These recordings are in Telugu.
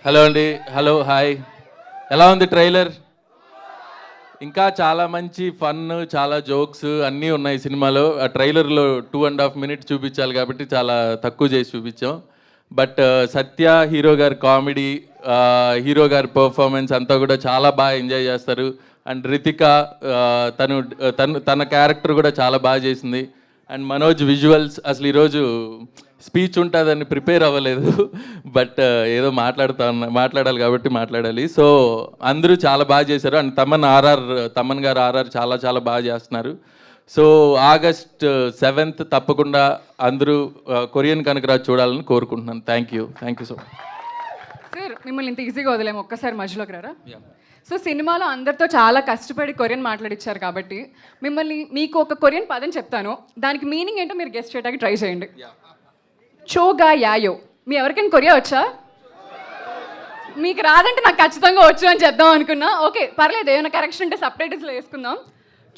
హలో అండి, హలో, హాయ్. ఎలా ఉంది ట్రైలర్? ఇంకా చాలా మంచి ఫన్, చాలా జోక్స్ అన్నీ ఉన్నాయి సినిమాలో. ఆ ట్రైలర్లో 2.5 మినిట్స్ చూపించాలి కాబట్టి చాలా తక్కువ చేసి చూపించాం. బట్ సత్య హీరో గారి కామెడీ, హీరో గారి పర్ఫార్మెన్స్ అంతా కూడా చాలా బాగా ఎంజాయ్ చేస్తారు. అండ్ రితిక తను తన క్యారెక్టర్ కూడా చాలా బాగా చేసింది. అండ్ మనోజ్ విజువల్స్, అసలు ఈరోజు స్పీచ్ ఉంటుందని ప్రిపేర్ అవ్వలేదు. బట్ ఏదో మాట్లాడాలి కాబట్టి మాట్లాడాలి. సో అందరూ చాలా బాగా చేశారు. అండ్ తమన్ గారు ఆర్ఆర్ చాలా చాలా బాగా చేస్తున్నారు. సో ఆగస్ట్ 7th తప్పకుండా అందరూ కొరియన్ కనకరాజు చూడాలని కోరుకుంటున్నాను. Thank you so much. Sir మిమ్మల్ని ఇంత ఈజీగా వదిలేము, ఒక్కసారి మధ్యలోకి రారా? సో సినిమాలో అందరితో చాలా కష్టపడి కొరియన్ మాట్లాడిచ్చారు కాబట్టి మీకు ఒక కొరియన్ పదం చెప్తాను, దానికి మీనింగ్ ఏంటో మీరు గెస్ట్ చేయడానికి ట్రై చేయండి. చోగా యాయో. మీ ఎవరికైనా కొరియా వచ్చా? మీకు రాదంటే నాకు ఖచ్చితంగా వచ్చు అని చెప్దాం అనుకున్నా. ఓకే పర్లేదు, ఏమైనా కరెక్షన్ ఉంటే సబ్టైటిల్స్లో వేసుకుందాం.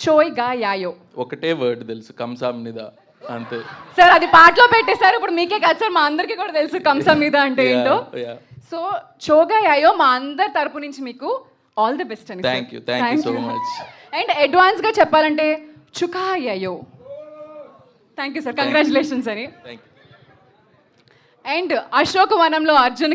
చోయ్గా యాయో ఒకటే వర్డ్ తెలుసు, కంసామ్నిదా, అంతే. సార్ అది పాటలో పెట్టేశారు, ఇప్పుడు మీకే కాదు సార్ మా అందరికీ కూడా తెలుసు కంసా మీద అంటే ఏంటో. సో చోగా యాయో మా అందరి తరపు నుంచి మీకు ఆల్ ది బెస్ట్ అని. Thank you so much. And అడ్వాన్స్గా చెప్పాలంటే చుకా యాయో. థ్యాంక్ యూ సార్, కంగ్రాచులేషన్స్ అని. అండ్ అశోక వనంలో అర్జున్